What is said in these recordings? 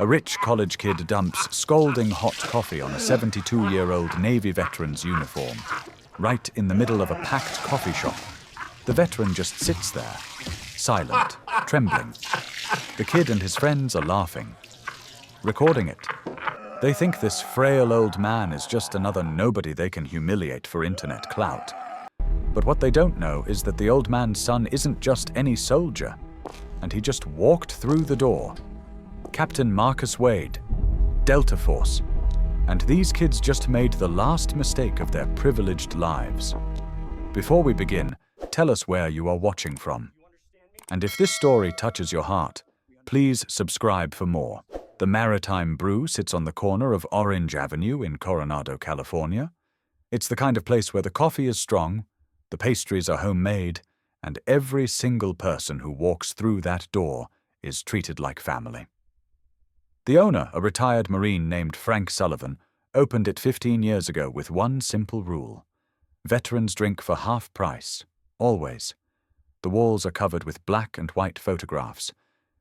A rich college kid dumps scalding hot coffee on a 72-year-old Navy veteran's uniform, right in the middle of a packed coffee shop. The veteran just sits there, silent, trembling. The kid and his friends are laughing, recording it. They think this frail old man is just another nobody they can humiliate for internet clout. But what they don't know is that the old man's son isn't just any soldier, and he just walked through the door. Captain Marcus Wade, Delta Force, and these kids just made the last mistake of their privileged lives. Before we begin, tell us where you are watching from. And if this story touches your heart, please subscribe for more. The Maritime Brew sits on the corner of Orange Avenue in Coronado, California. It's the kind of place where the coffee is strong, the pastries are homemade, and every single person who walks through that door is treated like family. The owner, a retired Marine named Frank Sullivan, opened it 15 years ago with one simple rule. Veterans drink for half price, always. The walls are covered with black and white photographs.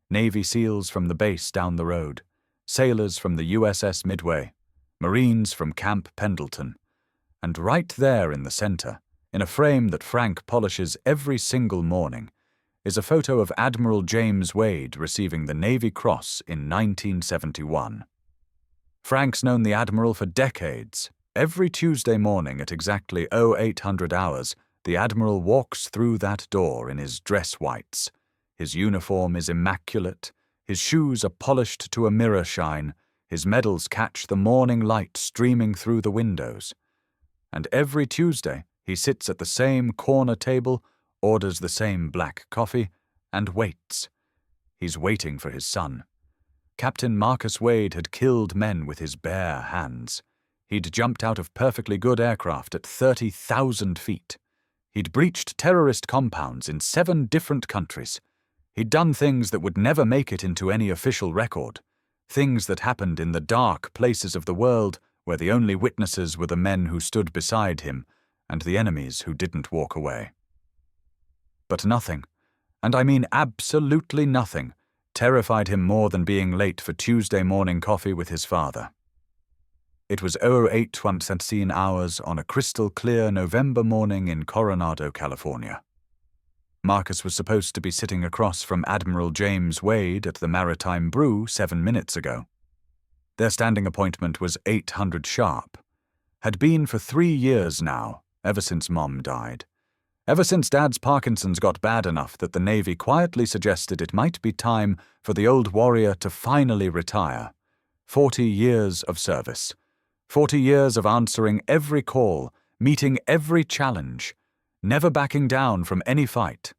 Navy SEALs from the base down the road, sailors from the USS Midway, Marines from Camp Pendleton. And right there in the center, in a frame that Frank polishes every single morning, is a photo of Admiral James Wade receiving the Navy Cross in 1971. Frank's known the Admiral for decades. Every Tuesday morning at exactly 0800 hours, the Admiral walks through that door in his dress whites. His uniform is immaculate, his shoes are polished to a mirror shine, his medals catch the morning light streaming through the windows. And every Tuesday, he sits at the same corner table, orders the same black coffee, and waits. He's waiting for his son. Captain Marcus Wade had killed men with his bare hands. He'd jumped out of perfectly good aircraft at 30,000 feet. He'd breached terrorist compounds in 7 different countries. He'd done things that would never make it into any official record, things that happened in the dark places of the world where the only witnesses were the men who stood beside him and the enemies who didn't walk away. But nothing, and I mean absolutely nothing, terrified him more than being late for Tuesday morning coffee with his father. It was 08:17 hours on a crystal clear November morning in Coronado, California. Marcus was supposed to be sitting across from Admiral James Wade at the Maritime Brew 7 minutes ago. Their standing appointment was 800 sharp. Had been for 3 years now, ever since Mom died. Ever since Dad's Parkinson's got bad enough that the Navy quietly suggested it might be time for the old warrior to finally retire. 40 years of service. 40 years of answering every call, meeting every challenge, never backing down from any fight.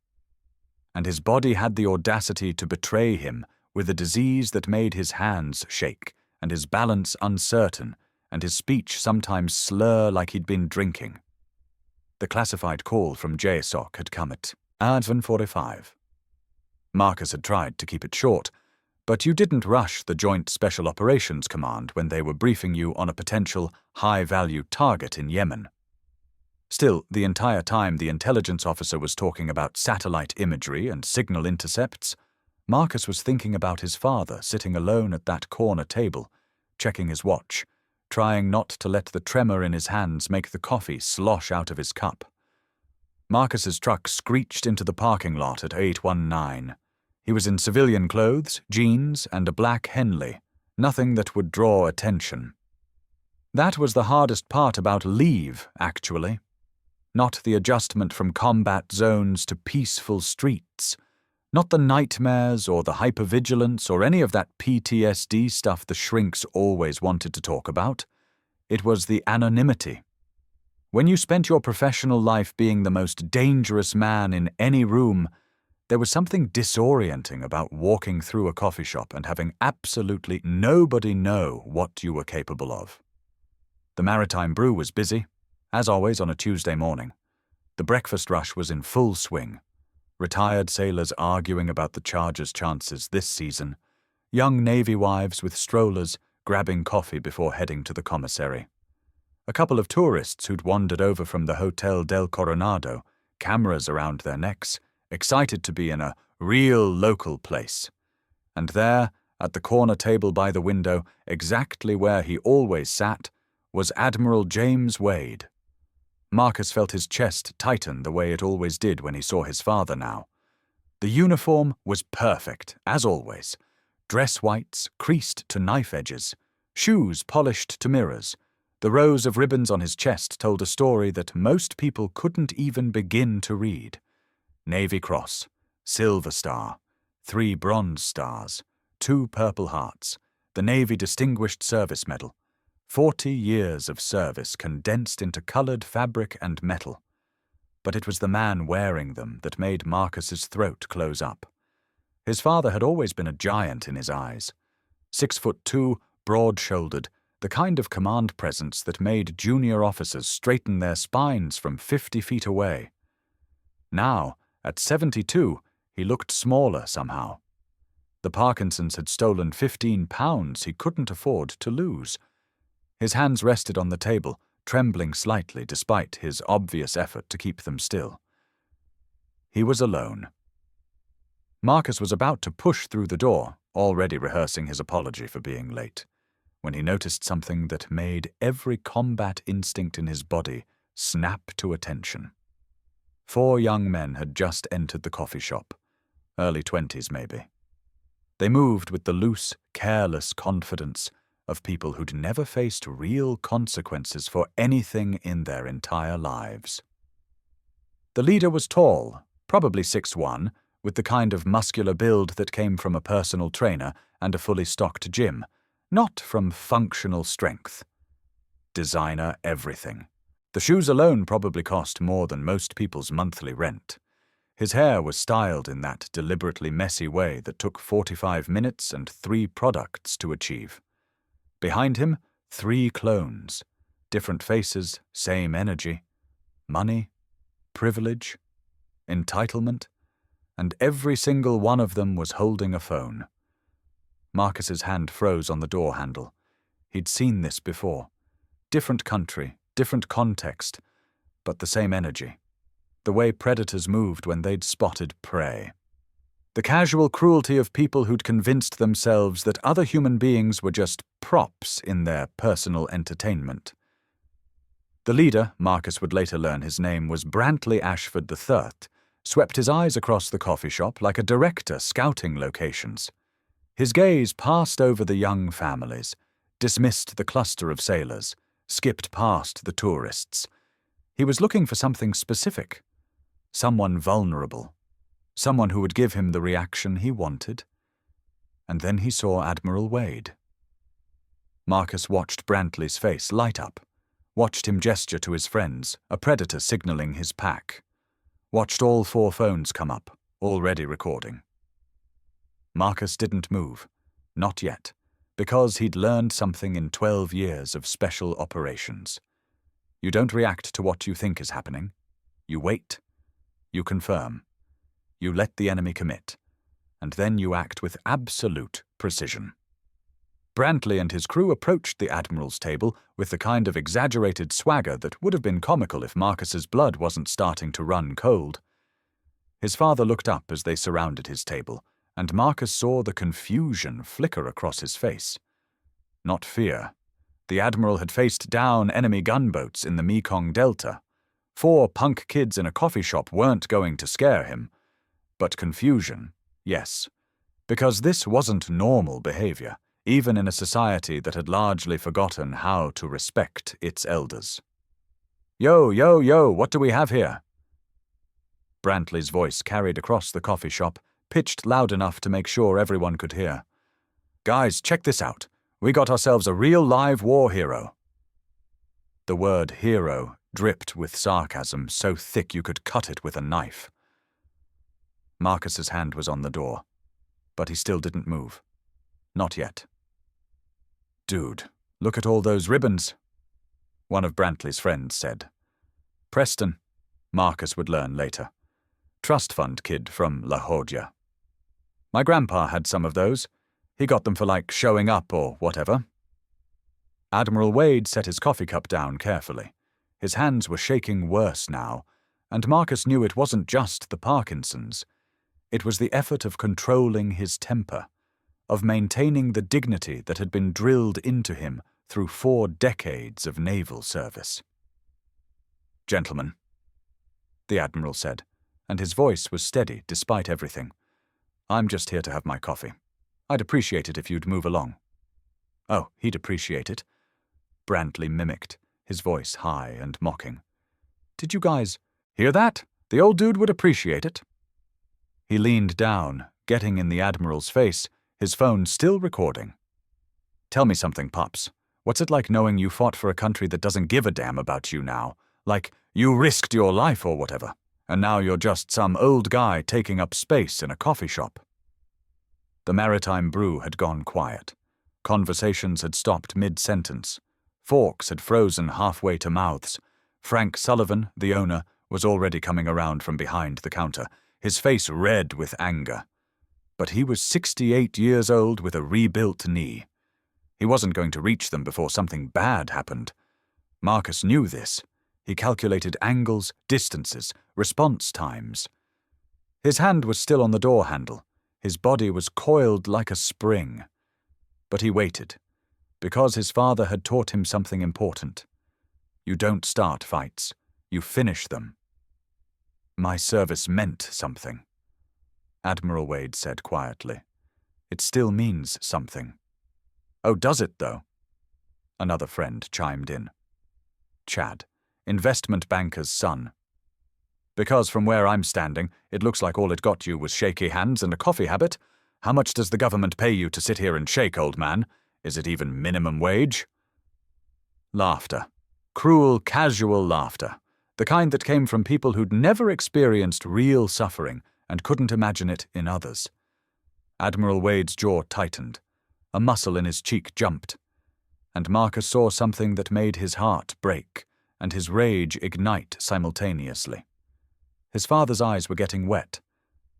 And his body had the audacity to betray him with a disease that made his hands shake and his balance uncertain and his speech sometimes slur like he'd been drinking. The classified call from JSOC had come at 11:45. Marcus had tried to keep it short, but you didn't rush the Joint Special Operations Command when they were briefing you on a potential high-value target in Yemen. Still, the entire time the intelligence officer was talking about satellite imagery and signal intercepts, Marcus was thinking about his father sitting alone at that corner table, checking his watch, trying not to let the tremor in his hands make the coffee slosh out of his cup. Marcus's truck screeched into the parking lot at 819. He was in civilian clothes, jeans, and a black Henley, nothing that would draw attention. That was the hardest part about leave, actually. Not the adjustment from combat zones to peaceful streets. Not the nightmares or the hypervigilance or any of that PTSD stuff the shrinks always wanted to talk about. It was the anonymity. When you spent your professional life being the most dangerous man in any room, there was something disorienting about walking through a coffee shop and having absolutely nobody know what you were capable of. The Maritime Brew was busy, as always on a Tuesday morning. The breakfast rush was in full swing. Retired sailors arguing about the Chargers' chances this season, young Navy wives with strollers grabbing coffee before heading to the commissary. A couple of tourists who'd wandered over from the Hotel del Coronado, cameras around their necks, excited to be in a real local place. And there, At the corner table by the window, exactly where he always sat, was Admiral James Wade. Marcus felt his chest tighten the way it always did when he saw his father now. The uniform was perfect, as always. Dress whites, creased to knife edges, shoes polished to mirrors. The rows of ribbons on his chest told a story that most people couldn't even begin to read. Navy Cross, Silver Star, 3 Bronze Stars, 2 Purple Hearts, the Navy Distinguished Service Medal. 40 years of service condensed into colored fabric and metal. But it was the man wearing them that made Marcus's throat close up. His father had always been a giant in his eyes. 6'2", broad-shouldered, the kind of command presence that made junior officers straighten their spines from 50 feet away. Now, at 72, he looked smaller somehow. The Parkinsons had stolen 15 pounds he couldn't afford to lose. His hands rested on the table, trembling slightly despite his obvious effort to keep them still. He was alone. Marcus was about to push through the door, already rehearsing his apology for being late, when he noticed something that made every combat instinct in his body snap to attention. 4 young men had just entered the coffee shop, early 20s maybe. They moved with the loose, careless confidence of people who'd never faced real consequences for anything in their entire lives. The leader was tall, probably 6'1", with the kind of muscular build that came from a personal trainer and a fully stocked gym, not from functional strength. Designer everything. The shoes alone probably cost more than most people's monthly rent. His hair was styled in that deliberately messy way that took 45 minutes and 3 products to achieve. Behind him, 3 clones. Different faces, same energy. Money, privilege, entitlement, and every single one of them was holding a phone. Marcus's hand froze on the door handle. He'd seen this before. Different country, different context, but the same energy. The way predators moved when they'd spotted prey. The casual cruelty of people who'd convinced themselves that other human beings were just props in their personal entertainment. The leader, Marcus would later learn his name was Brantley Ashford III, swept his eyes across the coffee shop like a director scouting locations. His gaze passed over the young families, dismissed the cluster of sailors, skipped past the tourists. He was looking for something specific, someone vulnerable. Someone who would give him the reaction he wanted. And then he saw Admiral Wade. Marcus watched Brantley's face light up, watched him gesture to his friends, a predator signaling his pack, watched all 4 phones come up, already recording. Marcus didn't move, not yet, because he'd learned something in 12 years of special operations. You don't react to what you think is happening. You wait. You confirm. You let the enemy commit, and then you act with absolute precision. Brantley and his crew approached the Admiral's table with the kind of exaggerated swagger that would have been comical if Marcus's blood wasn't starting to run cold. His father looked up as they surrounded his table, and Marcus saw the confusion flicker across his face. Not fear. The Admiral had faced down enemy gunboats in the Mekong Delta. 4 punk kids in a coffee shop weren't going to scare him. But confusion, yes, because this wasn't normal behavior, even in a society that had largely forgotten how to respect its elders. "Yo, yo, yo, what do we have here?" Brantley's voice carried across the coffee shop, pitched loud enough to make sure everyone could hear. "Guys, check this out. We got ourselves a real live war hero." The word hero dripped with sarcasm so thick you could cut it with a knife. Marcus's hand was on the door, but he still didn't move. Not yet. "Dude, look at all those ribbons," one of Brantley's friends said. Preston, Marcus would learn later. Trust fund kid from La Jolla. "My grandpa had some of those. He got them for like showing up or whatever." Admiral Wade set his coffee cup down carefully. His hands were shaking worse now, and Marcus knew it wasn't just the Parkinsons. It was the effort of controlling his temper, of maintaining the dignity that had been drilled into him through 4 decades of naval service. "Gentlemen," the Admiral said, and his voice was steady despite everything. "I'm just here to have my coffee. I'd appreciate it if you'd move along." "Oh, he'd appreciate it," Brantley mimicked, his voice high and mocking. "Did you guys hear that? The old dude would appreciate it." He leaned down, getting in the Admiral's face, his phone still recording. "Tell me something, Pops. What's it like knowing you fought for a country that doesn't give a damn about you now? Like, you risked your life or whatever, and now you're just some old guy taking up space in a coffee shop." The Maritime Brew had gone quiet. Conversations had stopped mid-sentence. Forks had frozen halfway to mouths. Frank Sullivan, the owner, was already coming around from behind the counter, his face red with anger. But he was 68 years old with a rebuilt knee. He wasn't going to reach them before something bad happened. Marcus knew this. He calculated angles, distances, response times. His hand was still on the door handle. His body was coiled like a spring. But he waited, because his father had taught him something important. You don't start fights, you finish them. "My service meant something," Admiral Wade said quietly. "It still means something." "Oh, does it, though?" Another friend chimed in. Chad, investment banker's son. "Because from where I'm standing, it looks like all it got you was shaky hands and a coffee habit. How much does the government pay you to sit here and shake, old man? Is it even minimum wage?" Laughter. Cruel, casual laughter. The kind that came from people who'd never experienced real suffering and couldn't imagine it in others. Admiral Wade's jaw tightened. A muscle in his cheek jumped. And Marcus saw something that made his heart break and his rage ignite simultaneously. His father's eyes were getting wet,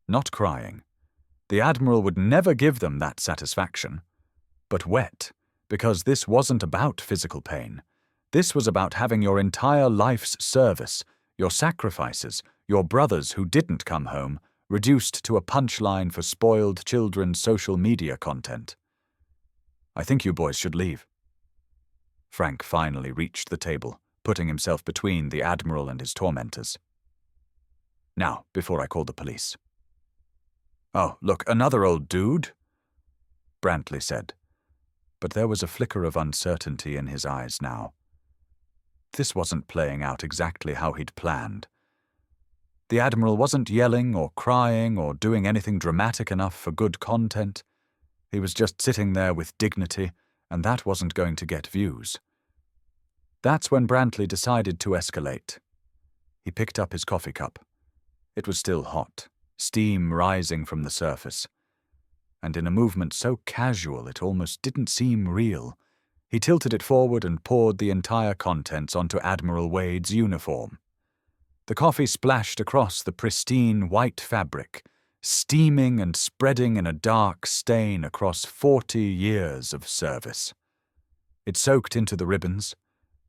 not crying. The Admiral would never give them that satisfaction. But wet, because this wasn't about physical pain. This was about having your entire life's service, your sacrifices, your brothers who didn't come home, reduced to a punchline for spoiled children's social media content. "I think you boys should leave." Frank finally reached the table, putting himself between the Admiral and his tormentors. "Now, before I call the police." "Oh, look, another old dude," Brantley said. But there was a flicker of uncertainty in his eyes now. This wasn't playing out exactly how he'd planned. The Admiral wasn't yelling or crying or doing anything dramatic enough for good content. He was just sitting there with dignity, and that wasn't going to get views. That's when Brantley decided to escalate. He picked up his coffee cup. It was still hot, steam rising from the surface. And in a movement so casual it almost didn't seem real, he tilted it forward and poured the entire contents onto Admiral Wade's uniform. The coffee splashed across the pristine white fabric, steaming and spreading in a dark stain across 40 years of service. It soaked into the ribbons,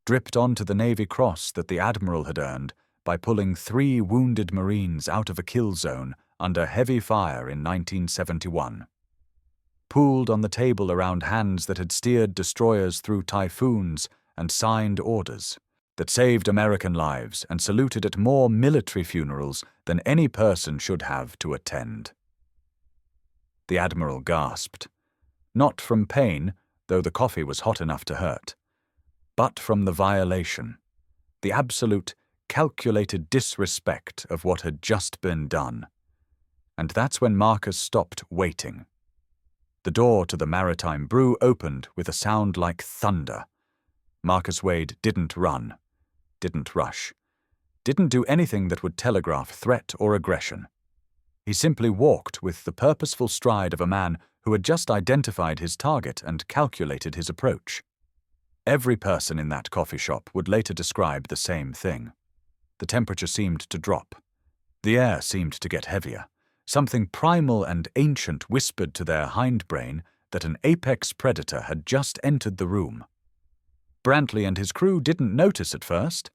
dripped onto the Navy Cross that the Admiral had earned by pulling 3 wounded Marines out of a kill zone under heavy fire in 1971. Pooled on the table around hands that had steered destroyers through typhoons and signed orders, that saved American lives and saluted at more military funerals than any person should have to attend. The Admiral gasped, not from pain, though the coffee was hot enough to hurt, but from the violation, the absolute, calculated disrespect of what had just been done. And that's when Marcus stopped waiting. The door to the Maritime Brew opened with a sound like thunder. Marcus Wade didn't run, didn't rush, didn't do anything that would telegraph threat or aggression. He simply walked with the purposeful stride of a man who had just identified his target and calculated his approach. Every person in that coffee shop would later describe the same thing. The temperature seemed to drop. The air seemed to get heavier. Something primal and ancient whispered to their hindbrain that an apex predator had just entered the room. Brantley and his crew didn't notice at first.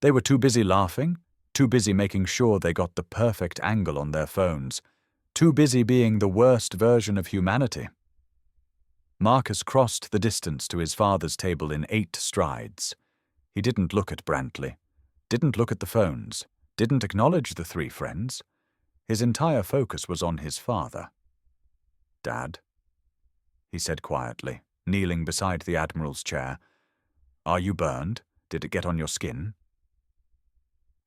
They were too busy laughing, too busy making sure they got the perfect angle on their phones, too busy being the worst version of humanity. Marcus crossed the distance to his father's table in 8 strides. He didn't look at Brantley, didn't look at the phones, didn't acknowledge the 3 friends. His entire focus was on his father. "Dad," he said quietly, kneeling beside the Admiral's chair. "Are you burned? Did it get on your skin?"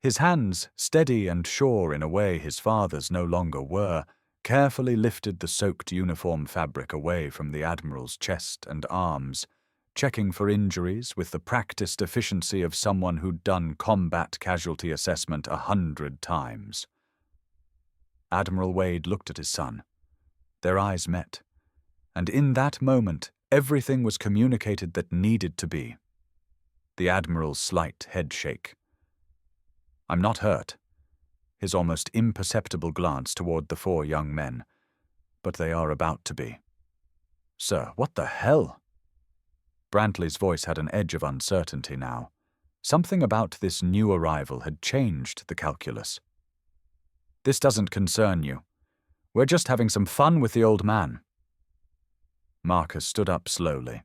His hands, steady and sure in a way his father's no longer were, carefully lifted the soaked uniform fabric away from the Admiral's chest and arms, checking for injuries with the practiced efficiency of someone who'd done combat casualty assessment 100 times. Admiral Wade looked at his son. Their eyes met, and in that moment everything was communicated that needed to be. The Admiral's slight head shake. "I'm not hurt," his almost imperceptible glance toward the 4 young men. "But they are about to be." "Sir, what the hell?" Brantley's voice had an edge of uncertainty now. Something about this new arrival had changed the calculus. "This doesn't concern you. We're just having some fun with the old man." Marcus stood up slowly.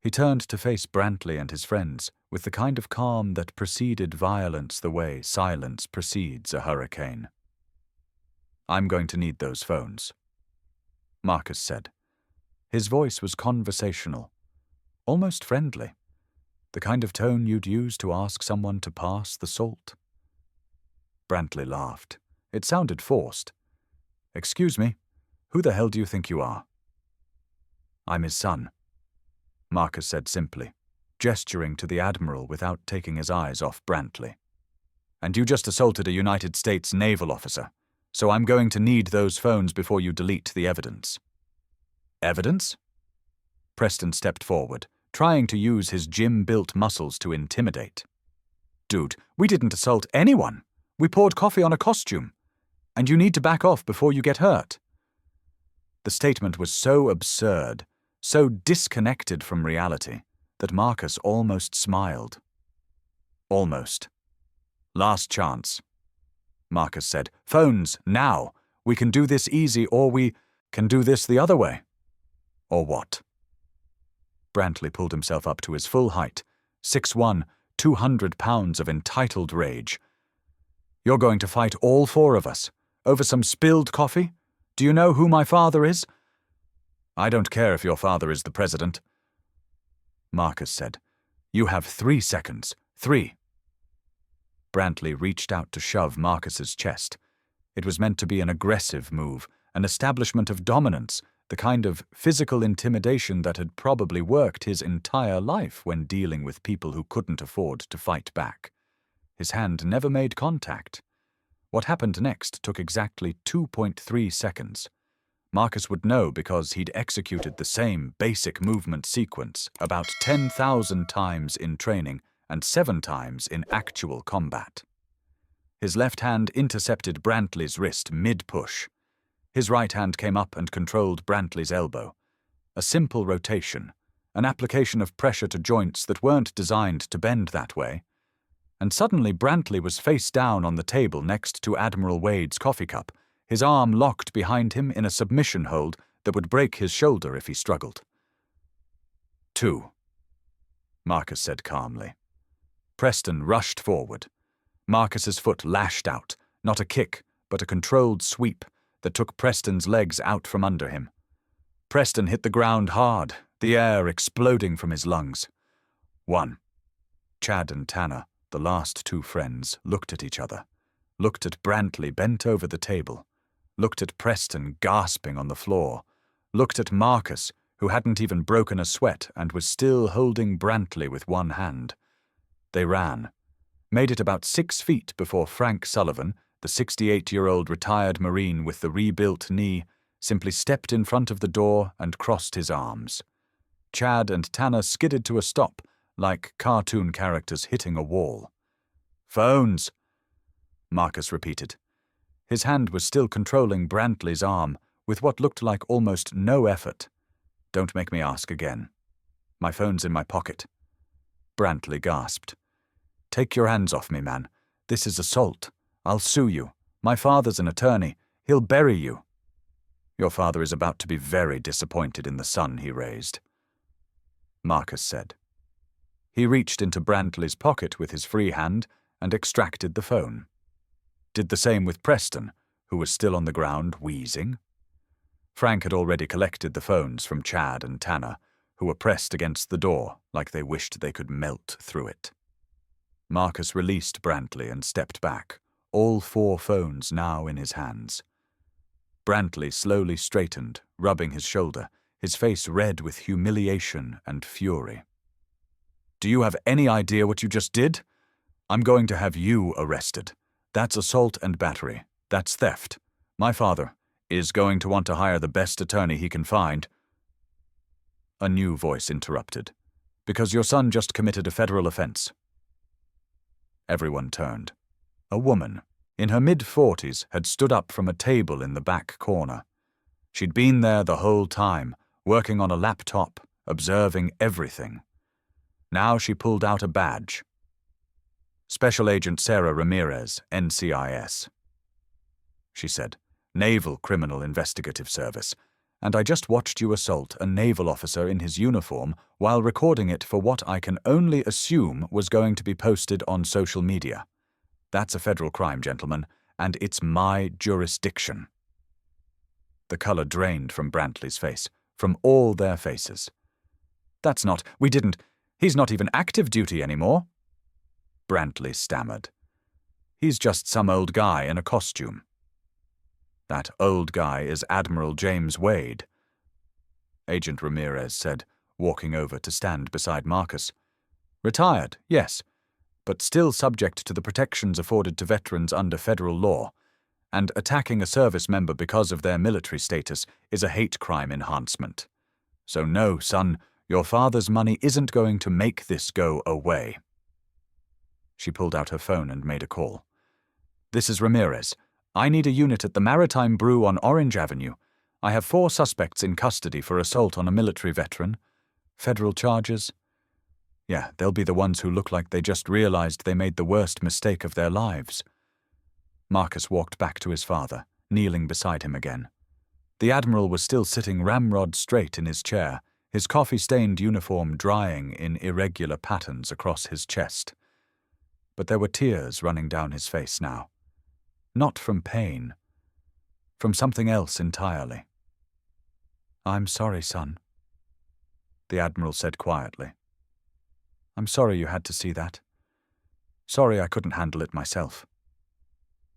He turned to face Brantley and his friends with the kind of calm that preceded violence the way silence precedes a hurricane. "I'm going to need those phones," Marcus said. His voice was conversational, almost friendly, the kind of tone you'd use to ask someone to pass the salt. Brantley laughed. It sounded forced. "Excuse me, who the hell do you think you are?" "I'm his son," Marcus said simply, gesturing to the Admiral without taking his eyes off Brantley. "And you just assaulted a United States naval officer, so I'm going to need those phones before you delete the evidence." "Evidence?" Preston stepped forward, trying to use his gym-built muscles to intimidate. "Dude, we didn't assault anyone. We poured coffee on a costume. And you need to back off before you get hurt." The statement was so absurd, so disconnected from reality, that Marcus almost smiled. "Almost. Last chance," Marcus said. "Phones, now. We can do this easy, or we can do this the other way." "Or what?" Brantley pulled himself up to his full height, 6'1", 200 pounds of entitled rage. "You're going to fight all 4 of us? Over some spilled coffee? Do you know who my father is?" "I don't care if your father is the president," Marcus said. "You have 3 seconds. 3. Brantley reached out to shove Marcus's chest. It was meant to be an aggressive move, an establishment of dominance, the kind of physical intimidation that had probably worked his entire life when dealing with people who couldn't afford to fight back. His hand never made contact. What happened next took exactly 2.3 seconds. Marcus would know because he'd executed the same basic movement sequence about 10,000 times in training and 7 times in actual combat. His left hand intercepted Brantley's wrist mid-push. His right hand came up and controlled Brantley's elbow. A simple rotation, an application of pressure to joints that weren't designed to bend that way. And suddenly Brantley was face down on the table next to Admiral Wade's coffee cup, his arm locked behind him in a submission hold that would break his shoulder if he struggled. 2, Marcus said calmly. Preston rushed forward. Marcus's foot lashed out, not a kick, but a controlled sweep that took Preston's legs out from under him. Preston hit the ground hard, the air exploding from his lungs. 1. Chad and Tanner, the last 2 friends, looked at each other, looked at Brantley bent over the table, looked at Preston gasping on the floor, looked at Marcus, who hadn't even broken a sweat and was still holding Brantley with one hand. They ran, made it about 6 feet before Frank Sullivan, the 68-year-old retired Marine with the rebuilt knee, simply stepped in front of the door and crossed his arms. Chad and Tanner skidded to a stop, like cartoon characters hitting a wall. "Phones," Marcus repeated. His hand was still controlling Brantley's arm, with what looked like almost no effort. "Don't make me ask again. My phone's in my pocket." Brantley gasped. "Take your hands off me, man. This is assault. I'll sue you. My father's an attorney. He'll bury you." Your father is about to be very disappointed in the son he raised, Marcus said. He reached into Brantley's pocket with his free hand and extracted the phone. Did the same with Preston, who was still on the ground, wheezing. Frank had already collected the phones from Chad and Tanner, who were pressed against the door like they wished they could melt through it. Marcus released Brantley and stepped back, all 4 phones now in his hands. Brantley slowly straightened, rubbing his shoulder, his face red with humiliation and fury. Do you have any idea what you just did? I'm going to have you arrested. That's assault and battery. That's theft. My father is going to want to hire the best attorney he can find. A new voice interrupted. Because your son just committed a federal offense. Everyone turned. A woman, in her mid-40s, had stood up from a table in the back corner. She'd been there the whole time, working on a laptop, observing everything. Now she pulled out a badge. Special Agent Sarah Ramirez, NCIS. She said, Naval Criminal Investigative Service, and I just watched you assault a naval officer in his uniform while recording it for what I can only assume was going to be posted on social media. That's a federal crime, gentlemen, and it's my jurisdiction. The color drained from Brantley's face, from all their faces. He's not even active duty anymore. Brantley stammered. He's just some old guy in a costume. That old guy is Admiral James Wade, Agent Ramirez said, walking over to stand beside Marcus. Retired, yes, but still subject to the protections afforded to veterans under federal law, and attacking a service member because of their military status is a hate crime enhancement. So no, son, your father's money isn't going to make this go away. She pulled out her phone and made a call. This is Ramirez. I need a unit at the Maritime Brew on Orange Avenue. I have 4 suspects in custody for assault on a military veteran. Federal charges? Yeah, they'll be the ones who look like they just realized they made the worst mistake of their lives. Marcus walked back to his father, kneeling beside him again. The Admiral was still sitting ramrod straight in his chair, his coffee-stained uniform drying in irregular patterns across his chest. But there were tears running down his face now. Not from pain. From something else entirely. I'm sorry, son, the Admiral said quietly. I'm sorry you had to see that. Sorry I couldn't handle it myself.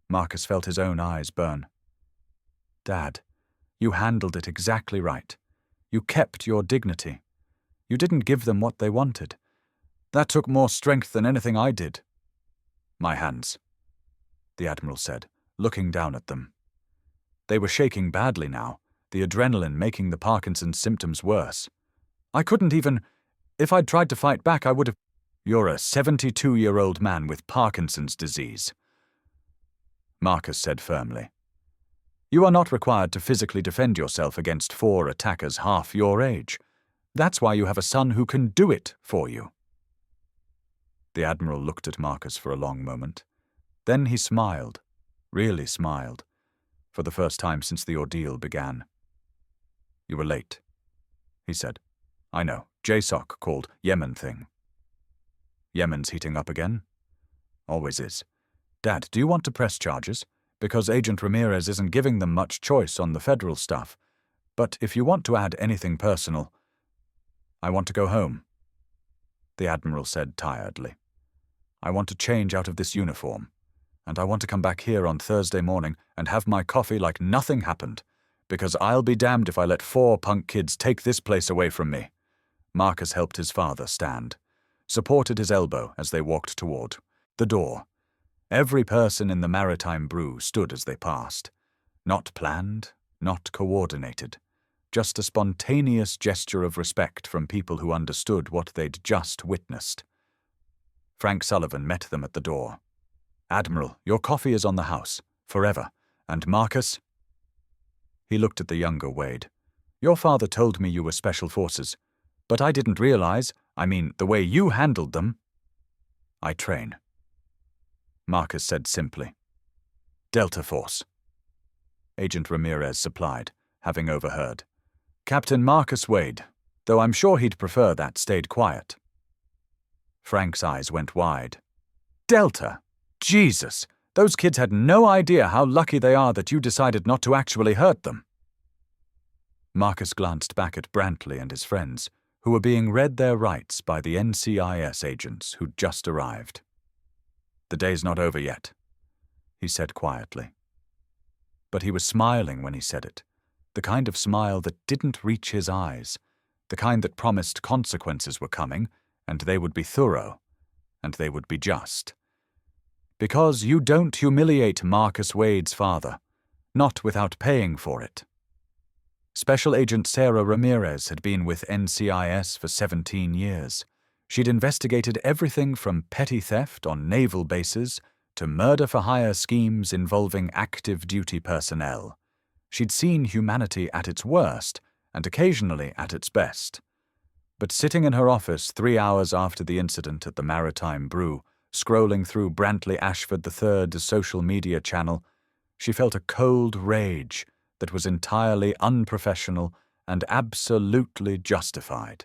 Marcus felt his own eyes burn. Dad, you handled it exactly right. You kept your dignity. You didn't give them what they wanted. That took more strength than anything I did. My hands, the Admiral said, looking down at them. They were shaking badly now, the adrenaline making the Parkinson's symptoms worse. I couldn't even... If I'd tried to fight back, I would have... You're a 72-year-old man with Parkinson's disease, Marcus said firmly. You are not required to physically defend yourself against 4 attackers half your age. That's why you have a son who can do it for you. The Admiral looked at Marcus for a long moment. Then he smiled, really smiled, for the first time since the ordeal began. You were late, he said. I know, JSOC called Yemen thing. Yemen's heating up again? Always is. Dad, do you want to press charges? Because Agent Ramirez isn't giving them much choice on the federal stuff. But if you want to add anything personal... I want to go home, the Admiral said tiredly. I want to change out of this uniform, and I want to come back here on Thursday morning and have my coffee like nothing happened, because I'll be damned if I let 4 punk kids take this place away from me. Marcus helped his father stand, supported his elbow as they walked toward the door. Every person in the Maritime Brew stood as they passed. Not planned, not coordinated, just a spontaneous gesture of respect from people who understood what they'd just witnessed. Frank Sullivan met them at the door. Admiral, your coffee is on the house, forever. And Marcus? He looked at the younger Wade. Your father told me you were Special Forces, but I didn't realize, the way you handled them. I train, Marcus said simply. Delta Force, Agent Ramirez supplied, having overheard. "Captain Marcus Wade, though I'm sure he'd prefer that stayed quiet." Frank's eyes went wide. "Delta? Jesus! Those kids had no idea how lucky they are that you decided not to actually hurt them." Marcus glanced back at Brantley and his friends, who were being read their rights by the NCIS agents who'd just arrived. "The day's not over yet," he said quietly. But he was smiling when he said it, the kind of smile that didn't reach his eyes, the kind that promised consequences were coming, and they would be thorough, and they would be just. Because you don't humiliate Marcus Wade's father, not without paying for it. Special Agent Sarah Ramirez had been with NCIS for 17 years. She'd investigated everything from petty theft on naval bases to murder-for-hire schemes involving active duty personnel. She'd seen humanity at its worst and occasionally at its best. But sitting in her office 3 hours after the incident at the Maritime Brew, scrolling through Brantley Ashford III's social media channel, she felt a cold rage that was entirely unprofessional and absolutely justified.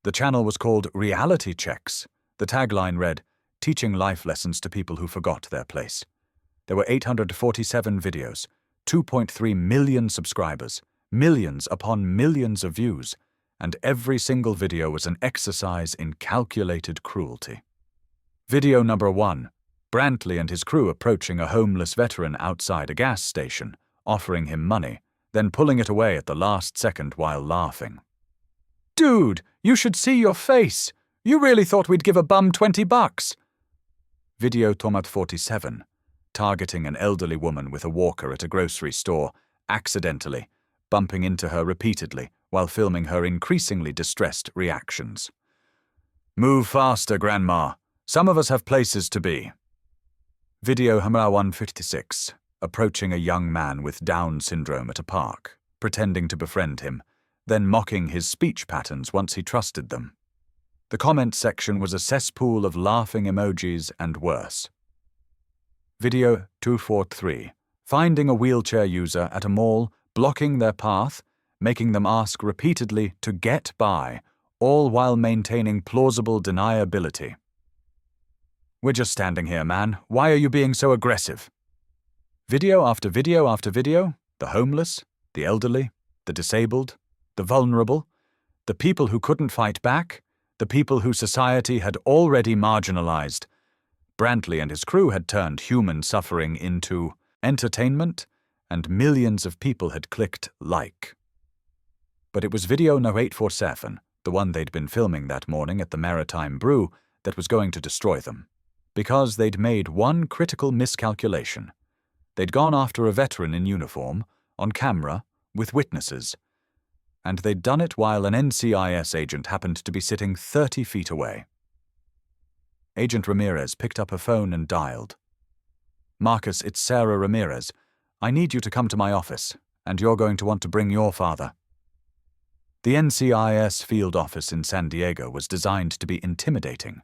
The channel was called Reality Checks. The tagline read, "Teaching life lessons to people who forgot their place." There were 847 videos, 2.3 million subscribers, millions upon millions of views, and every single video was an exercise in calculated cruelty. Video number 1, Brantley and his crew approaching a homeless veteran outside a gas station, offering him money, then pulling it away at the last second while laughing. "Dude, you should see your face! You really thought we'd give a bum $20. Video Tomat 47, targeting an elderly woman with a walker at a grocery store, accidentally, bumping into her repeatedly while filming her increasingly distressed reactions. "Move faster, Grandma. Some of us have places to be." Video Hamra 156, approaching a young man with Down syndrome at a park, pretending to befriend him, then mocking his speech patterns once he trusted them. The comment section was a cesspool of laughing emojis and worse. Video 243, finding a wheelchair user at a mall, blocking their path, making them ask repeatedly to get by, all while maintaining plausible deniability. "We're just standing here, man. Why are you being so aggressive?" Video after video after video, the homeless, the elderly, the disabled, the vulnerable, the people who couldn't fight back, the people who society had already marginalized. Brantley and his crew had turned human suffering into entertainment, and millions of people had clicked like. But it was video No. 847, the one they'd been filming that morning at the Maritime Brew, that was going to destroy them. Because they'd made one critical miscalculation. They'd gone after a veteran in uniform, on camera, with witnesses. And they'd done it while an NCIS agent happened to be sitting 30 feet away. Agent Ramirez picked up her phone and dialed. "Marcus, it's Sarah Ramirez. I need you to come to my office, and you're going to want to bring your father." The NCIS field office in San Diego was designed to be intimidating.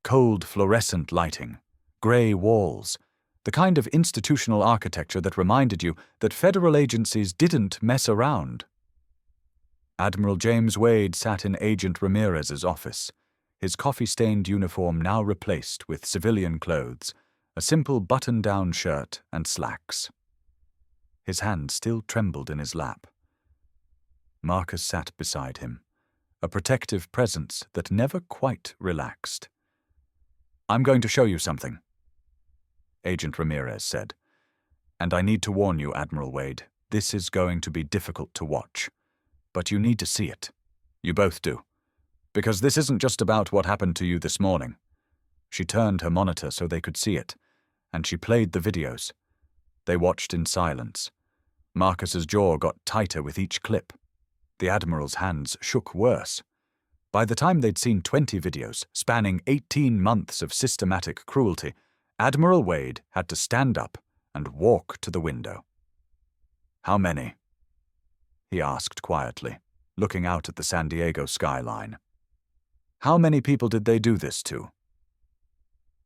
Cold fluorescent lighting, gray walls, the kind of institutional architecture that reminded you that federal agencies didn't mess around. Admiral James Wade sat in Agent Ramirez's office, his coffee-stained uniform now replaced with civilian clothes, a simple button-down shirt and slacks. His hand still trembled in his lap. Marcus sat beside him, a protective presence that never quite relaxed. "I'm going to show you something," Agent Ramirez said. "And I need to warn you, Admiral Wade, this is going to be difficult to watch. But you need to see it. You both do. Because this isn't just about what happened to you this morning." She turned her monitor so they could see it, and she played the videos. They watched in silence. Marcus's jaw got tighter with each clip. The Admiral's hands shook worse. By the time they'd seen 20 videos, spanning 18 months of systematic cruelty, Admiral Wade had to stand up and walk to the window. "How many?" he asked quietly, looking out at the San Diego skyline. "How many people did they do this to?"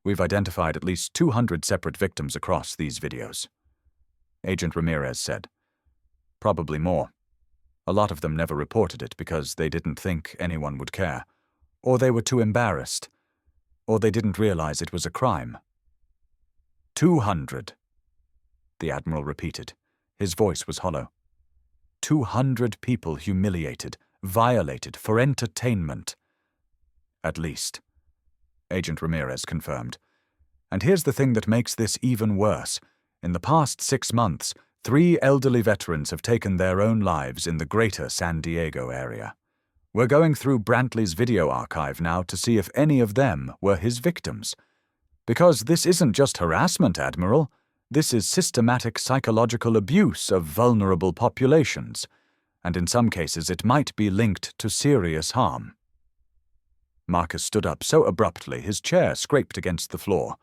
"We've identified at least 200 separate victims across these videos," Agent Ramirez said. Probably more. A lot of them never reported it because they didn't think anyone would care, or they were too embarrassed, or they didn't realize it was a crime. 200, the Admiral repeated. His voice was hollow. 200 people humiliated, violated, for entertainment. At least, Agent Ramirez confirmed. And here's the thing that makes this even worse. In the past 6 months, 3 elderly veterans have taken their own lives in the greater San Diego area. We're going through Brantley's video archive now to see if any of them were his victims. Because this isn't just harassment, Admiral. This is systematic psychological abuse of vulnerable populations, and in some cases it might be linked to serious harm. Marcus stood up so abruptly his chair scraped against the floor.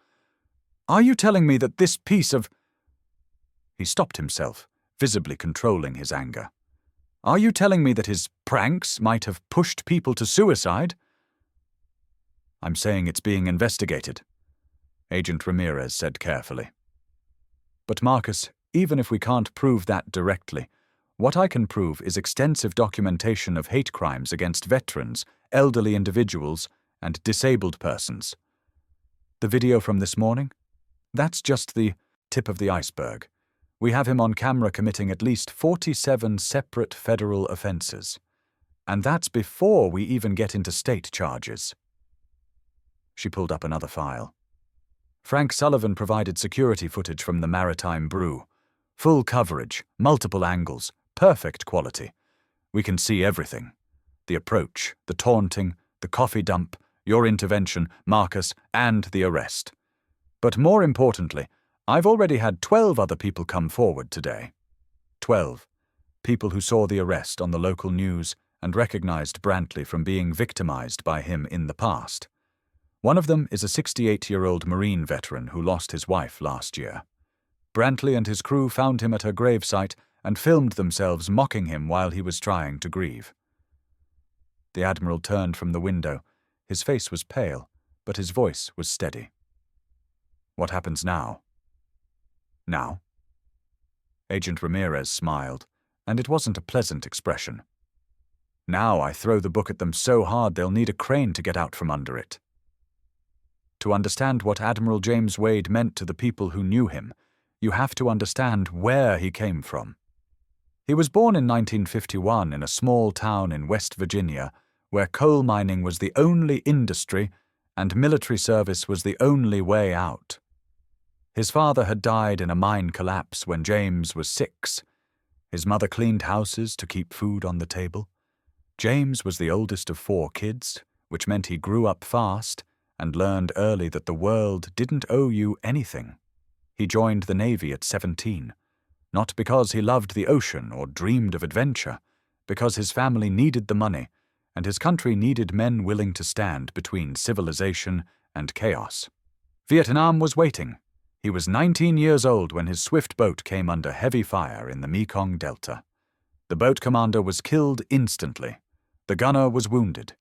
Are you telling me that this piece of... He stopped himself, visibly controlling his anger. Are you telling me that his pranks might have pushed people to suicide? I'm saying it's being investigated, Agent Ramirez said carefully. But Marcus, even if we can't prove that directly, what I can prove is extensive documentation of hate crimes against veterans, elderly individuals, and disabled persons. The video from this morning? That's just the tip of the iceberg. We have him on camera committing at least 47 separate federal offenses. And that's before we even get into state charges. She pulled up another file. Frank Sullivan provided security footage from the Maritime Brew. Full coverage, multiple angles, perfect quality. We can see everything. The approach, the taunting, the coffee dump, your intervention, Marcus, and the arrest. But more importantly, I've already had 12 other people come forward today. 12. People who saw the arrest on the local news and recognized Brantley from being victimized by him in the past. One of them is a 68-year-old Marine veteran who lost his wife last year. Brantley and his crew found him at her gravesite and filmed themselves mocking him while he was trying to grieve. The Admiral turned from the window. His face was pale, but his voice was steady. What happens now? Now? Agent Ramirez smiled, and it wasn't a pleasant expression. Now I throw the book at them so hard they'll need a crane to get out from under it. To understand what Admiral James Wade meant to the people who knew him, you have to understand where he came from. He was born in 1951 in a small town in West Virginia where coal mining was the only industry and military service was the only way out. His father had died in a mine collapse when James was 6. His mother cleaned houses to keep food on the table. James was the oldest of 4 kids, which meant he grew up fast and learned early that the world didn't owe you anything. He joined the Navy at 17, not because he loved the ocean or dreamed of adventure, because his family needed the money and his country needed men willing to stand between civilization and chaos. Vietnam was waiting. He was 19 years old when his swift boat came under heavy fire in the Mekong Delta. The boat commander was killed instantly. The gunner was wounded.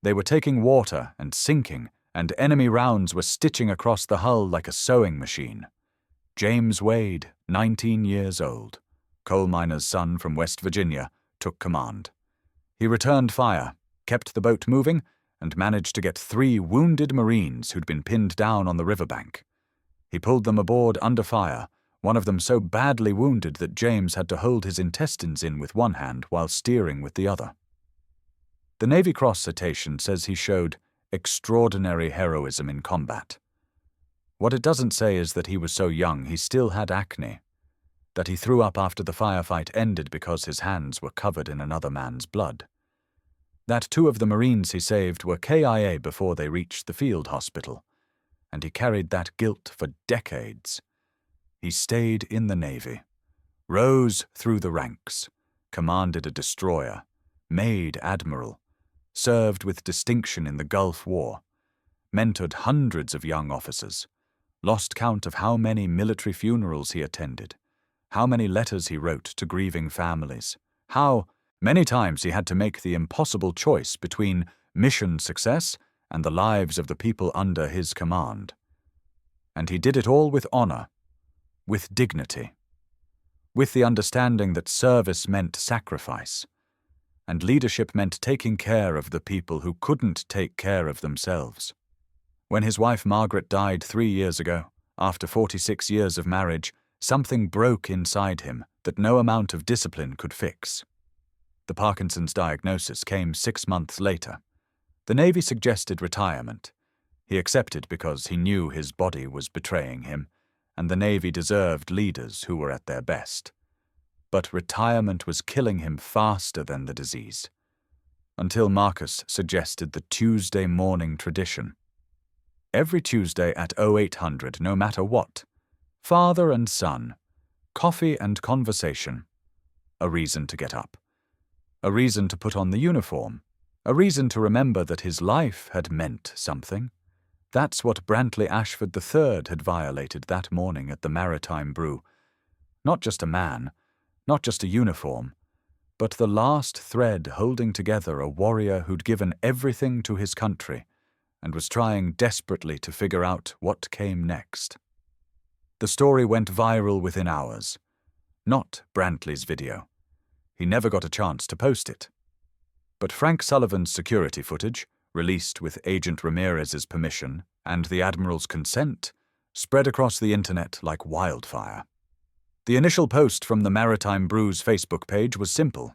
They were taking water and sinking, and enemy rounds were stitching across the hull like a sewing machine. James Wade, 19 years old, coal miner's son from West Virginia, took command. He returned fire, kept the boat moving, and managed to get 3 wounded Marines who'd been pinned down on the riverbank. He pulled them aboard under fire, one of them so badly wounded that James had to hold his intestines in with one hand while steering with the other. The Navy Cross citation says he showed extraordinary heroism in combat. What it doesn't say is that he was so young he still had acne, that he threw up after the firefight ended because his hands were covered in another man's blood, that 2 of the Marines he saved were KIA before they reached the field hospital, and he carried that guilt for decades. He stayed in the Navy, rose through the ranks, commanded a destroyer, made admiral, served with distinction in the Gulf War, mentored hundreds of young officers, lost count of how many military funerals he attended, how many letters he wrote to grieving families, how many times he had to make the impossible choice between mission success and the lives of the people under his command. And he did it all with honor, with dignity. with the understanding that service meant sacrifice, and leadership meant taking care of the people who couldn't take care of themselves. When his wife Margaret died 3 years ago, after 46 years of marriage, something broke inside him that no amount of discipline could fix. The Parkinson's diagnosis came 6 months later. The Navy suggested retirement. He accepted because he knew his body was betraying him, and the Navy deserved leaders who were at their best. But retirement was killing him faster than the disease. Until Marcus suggested the Tuesday morning tradition. Every Tuesday at 0800, no matter what, father and son, coffee and conversation, a reason to get up, a reason to put on the uniform, a reason to remember that his life had meant something. That's what Brantley Ashford III had violated that morning at the Maritime Brew. Not just a man, not just a uniform, but the last thread holding together a warrior who'd given everything to his country and was trying desperately to figure out what came next. The story went viral within hours. Not Brantley's video. He never got a chance to post it. But Frank Sullivan's security footage, released with Agent Ramirez's permission and the Admiral's consent, spread across the internet like wildfire. The initial post from the Maritime Brew's Facebook page was simple.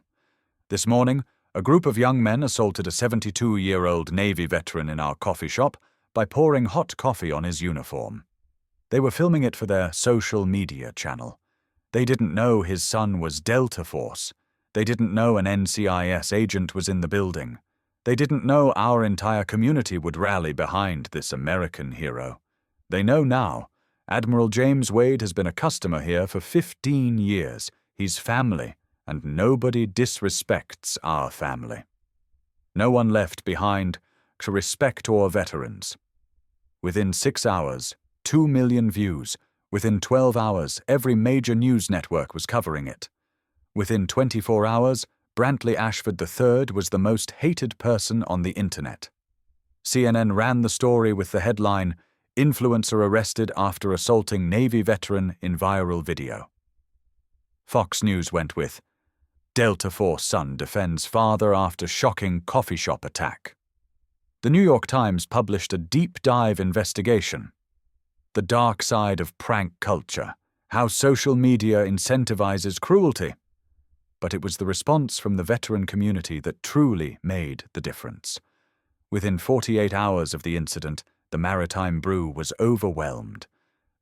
This morning, a group of young men assaulted a 72-year-old Navy veteran in our coffee shop by pouring hot coffee on his uniform. They were filming it for their social media channel. They didn't know his son was Delta Force. They didn't know an NCIS agent was in the building. They didn't know our entire community would rally behind this American hero. They know now. Admiral James Wade has been a customer here for 15 years. He's family, and nobody disrespects our family. No one left behind to respect our veterans. Within 6 hours, 2 million views. Within 12 hours, every major news network was covering it. Within 24 hours, Brantley Ashford III was the most hated person on the internet. CNN ran the story with the headline, "Influencer arrested after assaulting Navy veteran in viral video." Fox News went with, "Delta Force son defends father after shocking coffee shop attack." The New York Times published a deep dive investigation. The dark side of prank culture, how social media incentivizes cruelty. But it was the response from the veteran community that truly made the difference. Within 48 hours of the incident, the Maritime Brew was overwhelmed.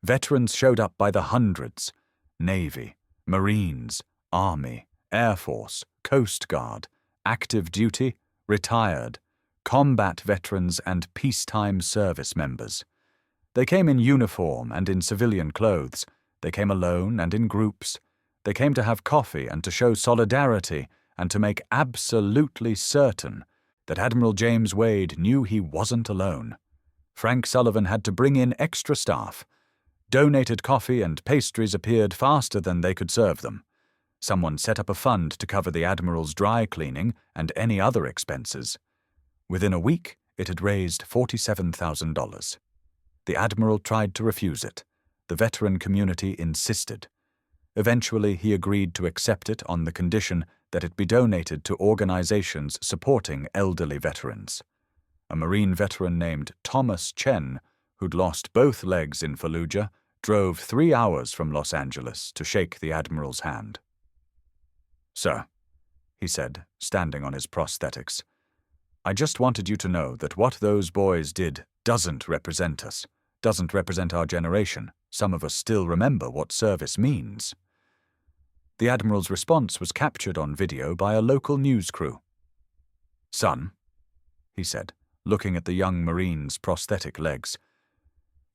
Veterans showed up by the hundreds. Navy, Marines, Army, Air Force, Coast Guard, active duty, retired, combat veterans and peacetime service members. They came in uniform and in civilian clothes. They came alone and in groups. They came to have coffee and to show solidarity and to make absolutely certain that Admiral James Wade knew he wasn't alone. Frank Sullivan had to bring in extra staff. Donated coffee and pastries appeared faster than they could serve them. Someone set up a fund to cover the Admiral's dry cleaning and any other expenses. Within a week, it had raised $47,000. The Admiral tried to refuse it. The veteran community insisted. Eventually, he agreed to accept it on the condition that it be donated to organizations supporting elderly veterans. A Marine veteran named Thomas Chen, who'd lost both legs in Fallujah, drove 3 hours from Los Angeles to shake the Admiral's hand. "Sir," he said, standing on his prosthetics, "I just wanted you to know that what those boys did doesn't represent us, doesn't represent our generation. Some of us still remember what service means." The Admiral's response was captured on video by a local news crew. "Son," he said, looking at the young Marine's prosthetic legs,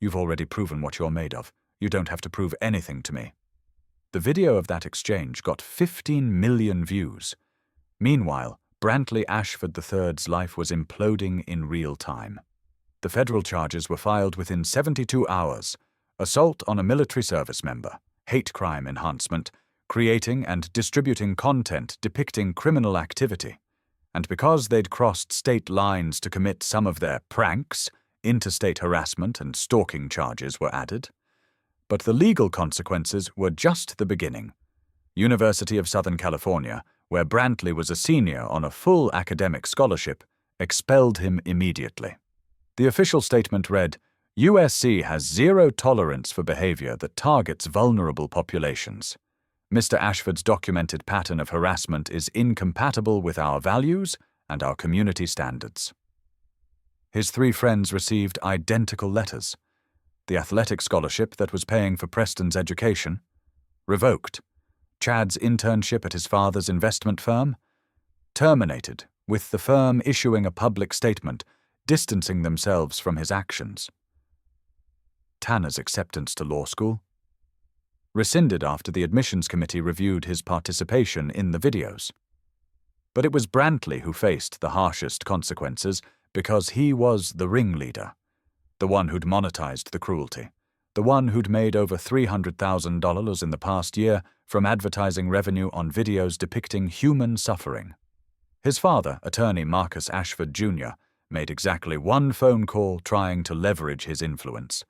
"you've already proven what you're made of. You don't have to prove anything to me." The video of that exchange got 15 million views. Meanwhile, Brantley Ashford III's life was imploding in real time. The federal charges were filed within 72 hours. Assault on a military service member, hate crime enhancement, creating and distributing content depicting criminal activity. And because they'd crossed state lines to commit some of their pranks, interstate harassment and stalking charges were added. But the legal consequences were just the beginning. University of Southern California, where Brantley was a senior on a full academic scholarship, expelled him immediately. The official statement read, USC has zero tolerance for behavior that targets vulnerable populations. Mr. Ashford's documented pattern of harassment is incompatible with our values and our community standards. His 3 friends received identical letters. The athletic scholarship that was paying for Preston's education, revoked. Chad's internship at his father's investment firm, terminated, with the firm issuing a public statement distancing themselves from his actions. Tanner's acceptance to law school, rescinded after the admissions committee reviewed his participation in the videos. But it was Brantley who faced the harshest consequences because he was the ringleader, the one who'd monetized the cruelty, the one who'd made over $300,000 in the past year from advertising revenue on videos depicting human suffering. His father, attorney Marcus Ashford Jr., made exactly 1 phone call trying to leverage his influence.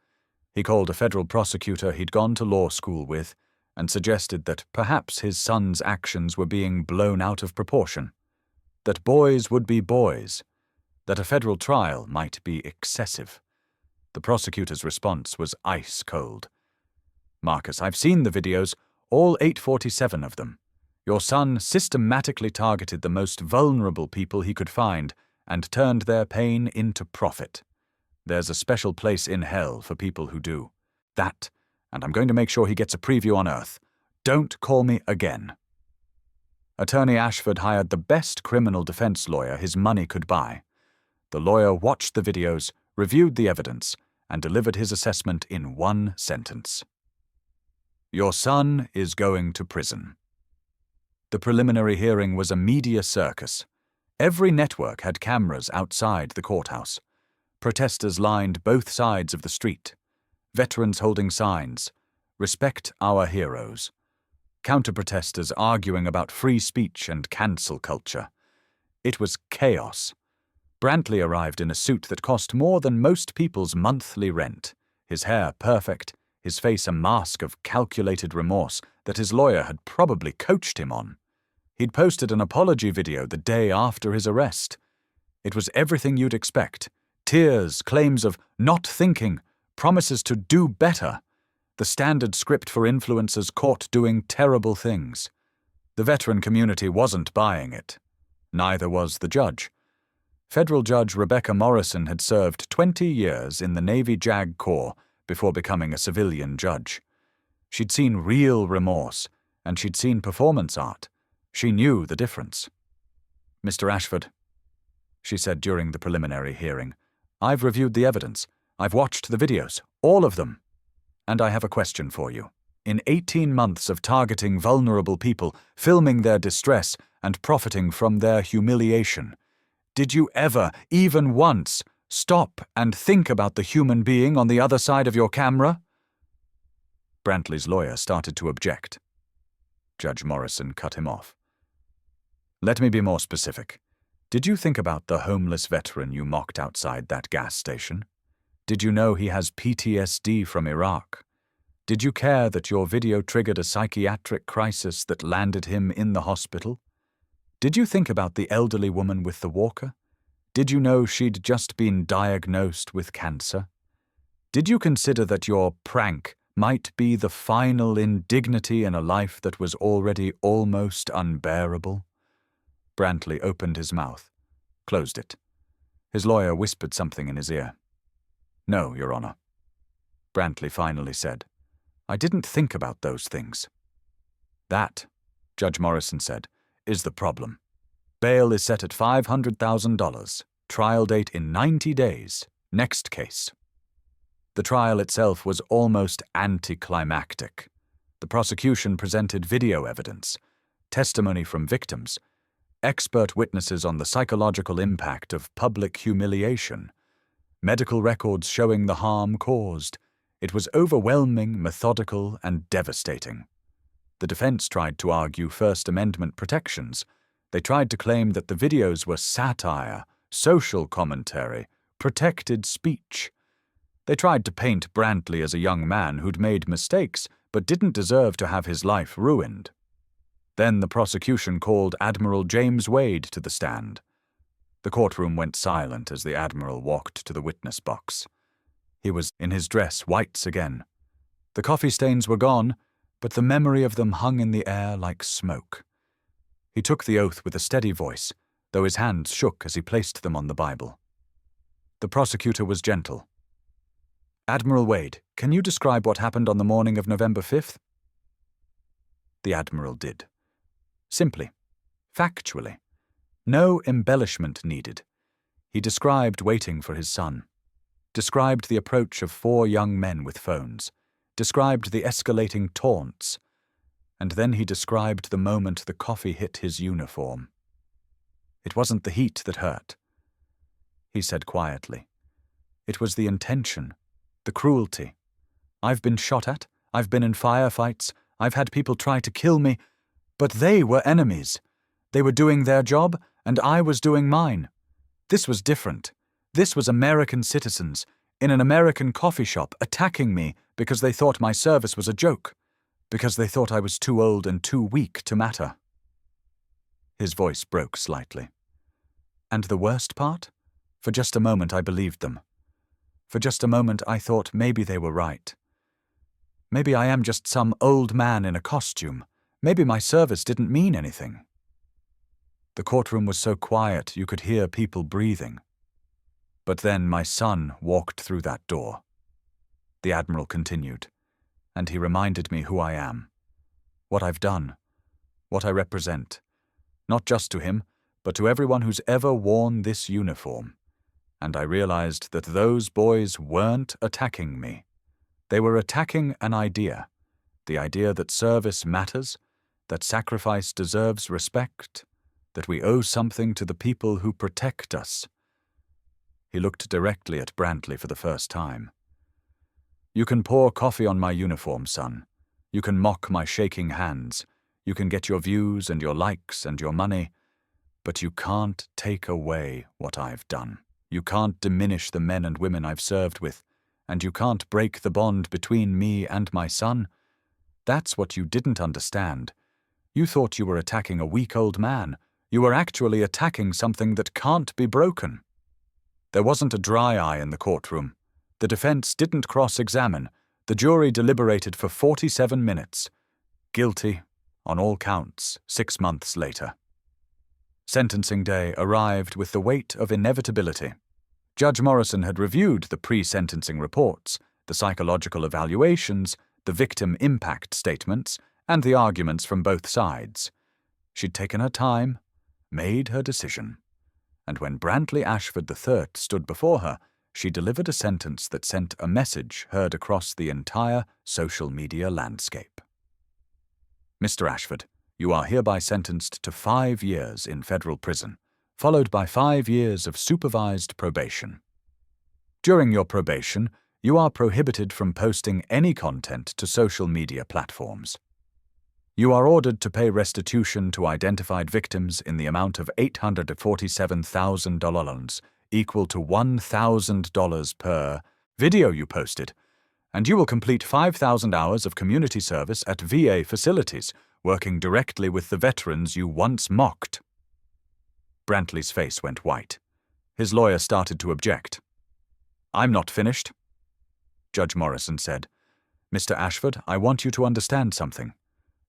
He called a federal prosecutor he'd gone to law school with and suggested that perhaps his son's actions were being blown out of proportion, that boys would be boys, that a federal trial might be excessive. The prosecutor's response was ice cold. Marcus, I've seen the videos, all 847 of them. Your son systematically targeted the most vulnerable people he could find and turned their pain into profit. There's a special place in hell for people who do that, and I'm going to make sure he gets a preview on Earth. Don't call me again. Attorney Ashford hired the best criminal defense lawyer his money could buy. The lawyer watched the videos, reviewed the evidence, and delivered his assessment in 1 sentence. Your son is going to prison. The preliminary hearing was a media circus. Every network had cameras outside the courthouse. Protesters lined both sides of the street. Veterans holding signs, "Respect our heroes." Counter-protesters arguing about free speech and cancel culture. It was chaos. Brantley arrived in a suit that cost more than most people's monthly rent, his hair perfect, his face a mask of calculated remorse that his lawyer had probably coached him on. He'd posted an apology video the day after his arrest. It was everything you'd expect. Tears, claims of not thinking, promises to do better. The standard script for influencers caught doing terrible things. The veteran community wasn't buying it. Neither was the judge. Federal Judge Rebecca Morrison had served 20 years in the Navy JAG Corps before becoming a civilian judge. She'd seen real remorse, and she'd seen performance art. She knew the difference. Mr. Ashford, she said during the preliminary hearing, I've reviewed the evidence. I've watched the videos, all of them. And I have a question for you. In 18 months of targeting vulnerable people, filming their distress, and profiting from their humiliation, did you ever, even once, stop and think about the human being on the other side of your camera? Brantley's lawyer started to object. Judge Morrison cut him off. Let me be more specific. Did you think about the homeless veteran you mocked outside that gas station? Did you know he has PTSD from Iraq? Did you care that your video triggered a psychiatric crisis that landed him in the hospital? Did you think about the elderly woman with the walker? Did you know she'd just been diagnosed with cancer? Did you consider that your prank might be the final indignity in a life that was already almost unbearable? Brantley opened his mouth, closed it. His lawyer whispered something in his ear. No, Your Honor. Brantley finally said, I didn't think about those things. That, Judge Morrison said, is the problem. Bail is set at $500,000. Trial date in 90 days. Next case. The trial itself was almost anticlimactic. The prosecution presented video evidence, testimony from victims, expert witnesses on the psychological impact of public humiliation, medical records showing the harm caused. It was overwhelming, methodical, and devastating. The defense tried to argue First Amendment protections. They tried to claim that the videos were satire, social commentary, protected speech. They tried to paint Brantley as a young man who'd made mistakes but didn't deserve to have his life ruined. Then the prosecution called Admiral James Wade to the stand. The courtroom went silent as the Admiral walked to the witness box. He was in his dress whites again. The coffee stains were gone, but the memory of them hung in the air like smoke. He took the oath with a steady voice, though his hands shook as he placed them on the Bible. The prosecutor was gentle. "Admiral Wade, can you describe what happened on the morning of November 5th? The Admiral did. Simply. Factually. No embellishment needed. He described waiting for his son. Described the approach of 4 young men with phones. Described the escalating taunts. And then he described the moment the coffee hit his uniform. It wasn't the heat that hurt. He said quietly. It was the intention, the cruelty. I've been shot at, I've been in firefights, I've had people try to kill me, but they were enemies. They were doing their job, and I was doing mine. This was different. This was American citizens, in an American coffee shop, attacking me because they thought my service was a joke, because they thought I was too old and too weak to matter. His voice broke slightly. And the worst part? For just a moment I believed them. For just a moment I thought maybe they were right. Maybe I am just some old man in a costume. Maybe my service didn't mean anything. The courtroom was so quiet you could hear people breathing. But then my son walked through that door. The Admiral continued, and he reminded me who I am, what I've done, what I represent, not just to him, but to everyone who's ever worn this uniform. And I realized that those boys weren't attacking me. They were attacking an idea, the idea that service matters, that sacrifice deserves respect, that we owe something to the people who protect us. He looked directly at Brantley for the first time. You can pour coffee on my uniform, son. You can mock my shaking hands. You can get your views and your likes and your money. But you can't take away what I've done. You can't diminish the men and women I've served with. And you can't break the bond between me and my son. That's what you didn't understand. You thought you were attacking a weak old man. You were actually attacking something that can't be broken. There wasn't a dry eye in the courtroom. The defense didn't cross-examine. The jury deliberated for 47 minutes. Guilty, on all counts, 6 months later. Sentencing day arrived with the weight of inevitability. Judge Morrison had reviewed the pre-sentencing reports, the psychological evaluations, the victim impact statements, and the arguments from both sides. She'd taken her time, made her decision. And when Brantley Ashford III stood before her, she delivered a sentence that sent a message heard across the entire social media landscape. Mr. Ashford, you are hereby sentenced to 5 years in federal prison, followed by 5 years of supervised probation. During your probation, you are prohibited from posting any content to social media platforms. You are ordered to pay restitution to identified victims in the amount of $847,000, equal to $1,000 per video you posted, and you will complete 5,000 hours of community service at VA facilities, working directly with the veterans you once mocked. Brantley's face went white. His lawyer started to object. I'm not finished. Judge Morrison said, Mr. Ashford, I want you to understand something.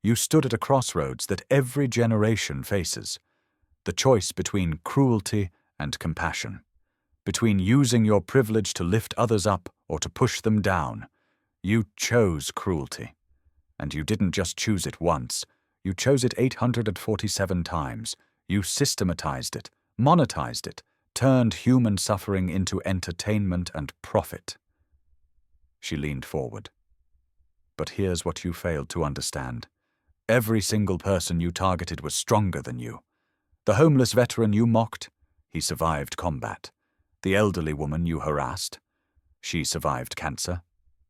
You stood at a crossroads that every generation faces, the choice between cruelty and compassion, between using your privilege to lift others up or to push them down. You chose cruelty, and you didn't just choose it once. You chose it 847 times. You systematized it, monetized it, turned human suffering into entertainment and profit. She leaned forward. But here's what you failed to understand. Every single person you targeted was stronger than you. The homeless veteran you mocked, he survived combat. The elderly woman you harassed, she survived cancer.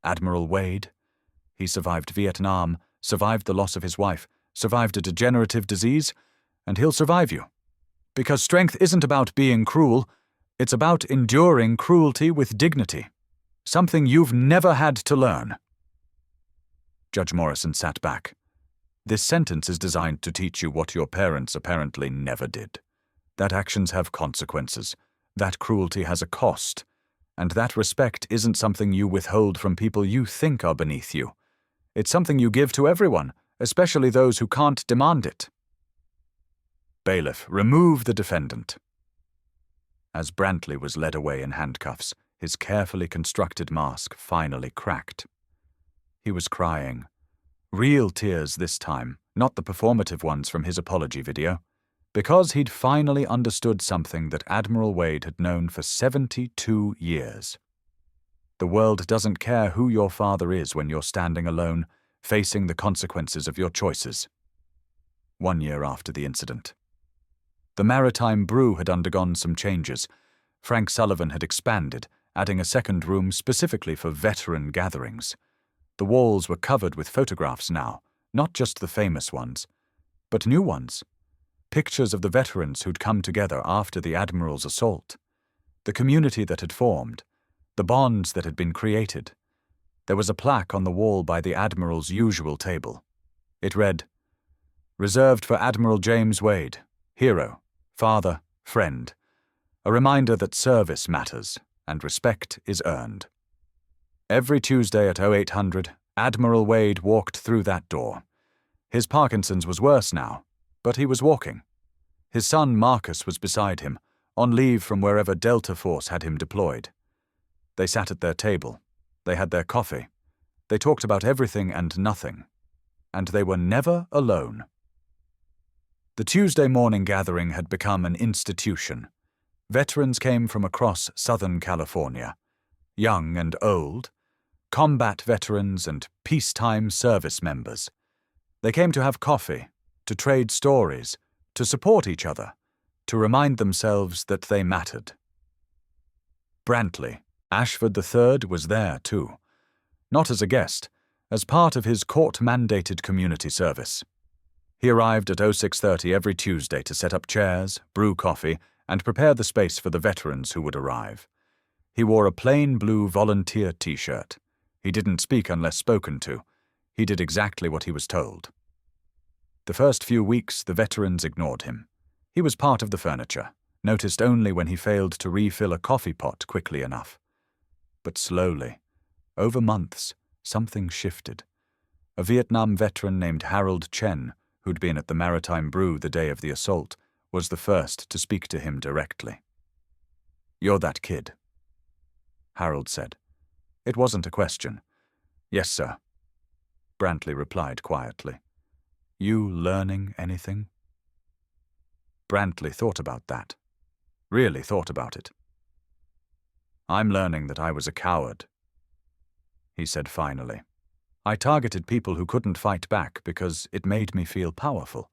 Admiral Wade, he survived Vietnam, survived the loss of his wife, survived a degenerative disease, and he'll survive you. Because strength isn't about being cruel, it's about enduring cruelty with dignity. Something you've never had to learn. Judge Morrison sat back. This sentence is designed to teach you what your parents apparently never did. That actions have consequences, that cruelty has a cost, and that respect isn't something you withhold from people you think are beneath you. It's something you give to everyone, especially those who can't demand it. Bailiff, remove the defendant. As Brantley was led away in handcuffs, his carefully constructed mask finally cracked. He was crying. Real tears this time, not the performative ones from his apology video, because he'd finally understood something that Admiral Wade had known for 72 years. The world doesn't care who your father is when you're standing alone, facing the consequences of your choices. 1 year after the incident. The Maritime Brew had undergone some changes. Frank Sullivan had expanded, adding a second room specifically for veteran gatherings. The walls were covered with photographs now, not just the famous ones, but new ones. Pictures of the veterans who'd come together after the Admiral's assault. The community that had formed. The bonds that had been created. There was a plaque on the wall by the Admiral's usual table. It read, "Reserved for Admiral James Wade, hero, father, friend. A reminder that service matters and respect is earned." Every Tuesday at 0800, Admiral Wade walked through that door. His Parkinson's was worse now, but he was walking. His son Marcus was beside him, on leave from wherever Delta Force had him deployed. They sat at their table. They had their coffee. They talked about everything and nothing. And they were never alone. The Tuesday morning gathering had become an institution. Veterans came from across Southern California, young and old, combat veterans and peacetime service members. They came to have coffee, to trade stories, to support each other, to remind themselves that they mattered. Brantley, Ashford III, was there too. Not as a guest, as part of his court-mandated community service. He arrived at 0630 every Tuesday to set up chairs, brew coffee, and prepare the space for the veterans who would arrive. He wore a plain blue volunteer t-shirt. He didn't speak unless spoken to. He did exactly what he was told. The first few weeks, the veterans ignored him. He was part of the furniture, noticed only when he failed to refill a coffee pot quickly enough. But slowly, over months, something shifted. A Vietnam veteran named Harold Chen, who'd been at the Maritime Brew the day of the assault, was the first to speak to him directly. "You're that kid," Harold said. It wasn't a question. "Yes, sir," Brantley replied quietly. "You learning anything?" Brantley thought about that. Really thought about it. "I'm learning that I was a coward," he said finally. "I targeted people who couldn't fight back because it made me feel powerful.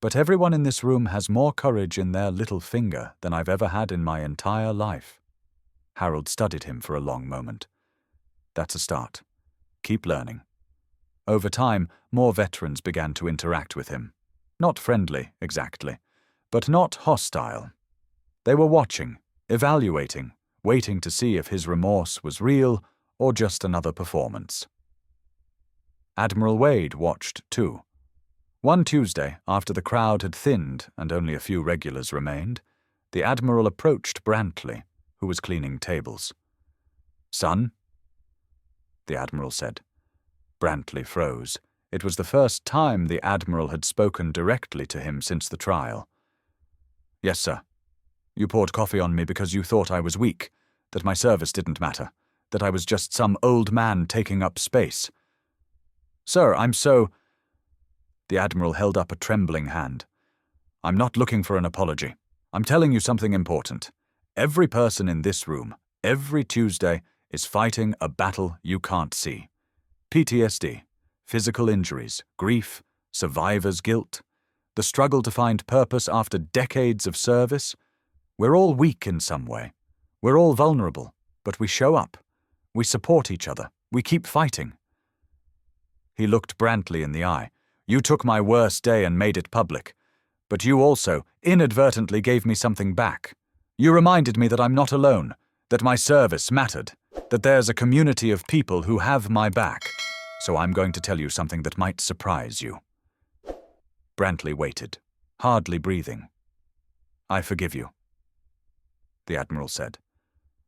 But everyone in this room has more courage in their little finger than I've ever had in my entire life." Harold studied him for a long moment. "That's a start. Keep learning." Over time, more veterans began to interact with him. Not friendly, exactly, but not hostile. They were watching, evaluating, waiting to see if his remorse was real or just another performance. Admiral Wade watched too. One Tuesday, after the crowd had thinned and only a few regulars remained, the Admiral approached Brantley, who was cleaning tables. "Son?" the Admiral said. Brantley froze. It was the first time the Admiral had spoken directly to him since the trial. "Yes, sir. You poured coffee on me because you thought I was weak, that my service didn't matter, that I was just some old man taking up space. Sir, I'm so—" The Admiral held up a trembling hand. "I'm not looking for an apology. I'm telling you something important. Every person in this room, every Tuesday, is fighting a battle you can't see. PTSD, physical injuries, grief, survivor's guilt, the struggle to find purpose after decades of service. We're all weak in some way. We're all vulnerable, but we show up. We support each other. We keep fighting." He looked Brantley in the eye. "You took my worst day and made it public. But you also inadvertently gave me something back. You reminded me that I'm not alone, that my service mattered, that there's a community of people who have my back. So I'm going to tell you something that might surprise you. Brantley waited, hardly breathing. "I forgive you," the Admiral said.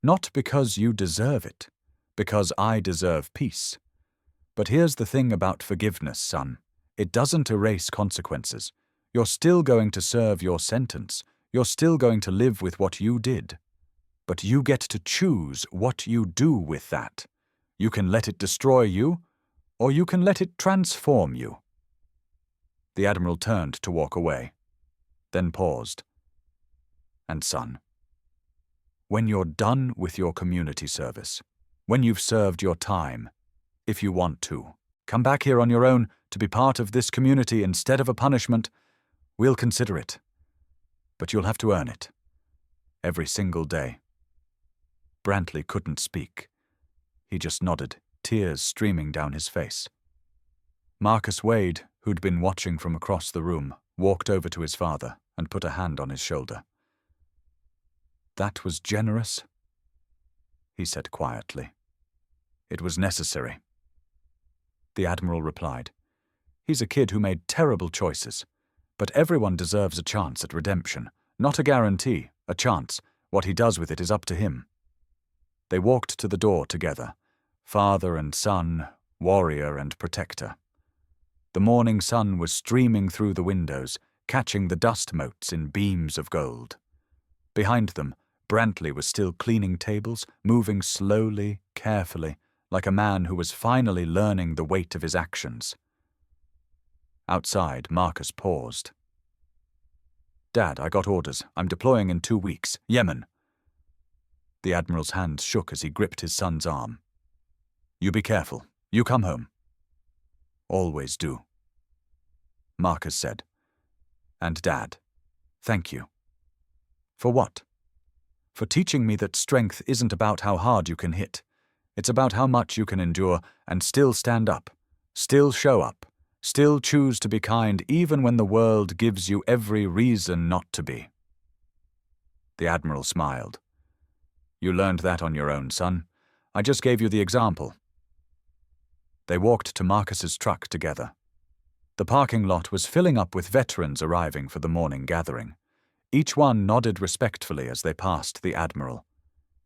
"Not because you deserve it, because I deserve peace. But here's the thing about forgiveness, son. It doesn't erase consequences. You're still going to serve your sentence. You're still going to live with what you did. But you get to choose what you do with that. You can let it destroy you, or you can let it transform you." The Admiral turned to walk away, then paused. "And son, when you're done with your community service, when you've served your time, if you want to, come back here on your own to be part of this community instead of a punishment, we'll consider it. But you'll have to earn it. Every single day." Brantley couldn't speak. He just nodded, tears streaming down his face. Marcus Wade, who'd been watching from across the room, walked over to his father and put a hand on his shoulder. "That was generous," he said quietly. "It was necessary." The Admiral replied, "He's a kid who made terrible choices, but everyone deserves a chance at redemption. Not a guarantee, a chance. What he does with it is up to him." They walked to the door together, father and son, warrior and protector. The morning sun was streaming through the windows, catching the dust motes in beams of gold. Behind them, Brantley was still cleaning tables, moving slowly, carefully, like a man who was finally learning the weight of his actions. Outside, Marcus paused. "Dad, I got orders. I'm deploying in 2 weeks. Yemen." The Admiral's hand shook as he gripped his son's arm. "You be careful. You come home." "Always do," Marcus said. "And Dad, thank you." "For what?" "For teaching me that strength isn't about how hard you can hit. It's about how much you can endure and still stand up, still show up, still choose to be kind even when the world gives you every reason not to be." The Admiral smiled. "You learned that on your own, son. I just gave you the example." They walked to Marcus's truck together. The parking lot was filling up with veterans arriving for the morning gathering. Each one nodded respectfully as they passed the Admiral.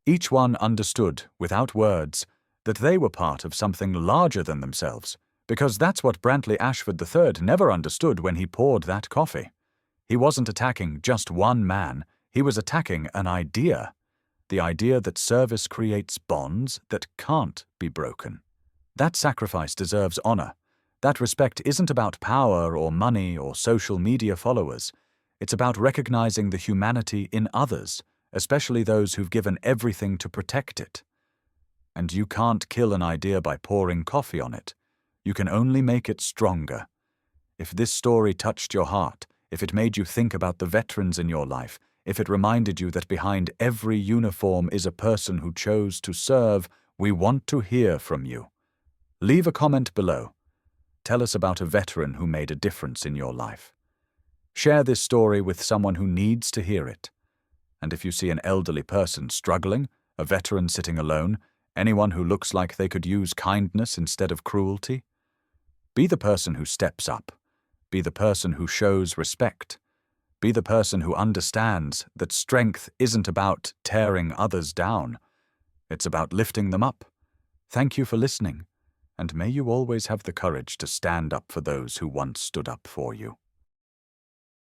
Each one understood, without words, that they were part of something larger than themselves, because that's what Brantley Ashford III never understood when he poured that coffee. He wasn't attacking just one man, he was attacking an idea. The idea that service creates bonds that can't be broken. That sacrifice deserves honor. That respect isn't about power or money or social media followers. It's about recognizing the humanity in others, especially those who've given everything to protect it. And you can't kill an idea by pouring coffee on it. You can only make it stronger. If this story touched your heart, if it made you think about the veterans in your life, if it reminded you that behind every uniform is a person who chose to serve, we want to hear from you. Leave a comment below. Tell us about a veteran who made a difference in your life. Share this story with someone who needs to hear it. And if you see an elderly person struggling, a veteran sitting alone, anyone who looks like they could use kindness instead of cruelty, be the person who steps up. Be the person who shows respect. Be the person who understands that strength isn't about tearing others down. It's about lifting them up. Thank you for listening, and may you always have the courage to stand up for those who once stood up for you.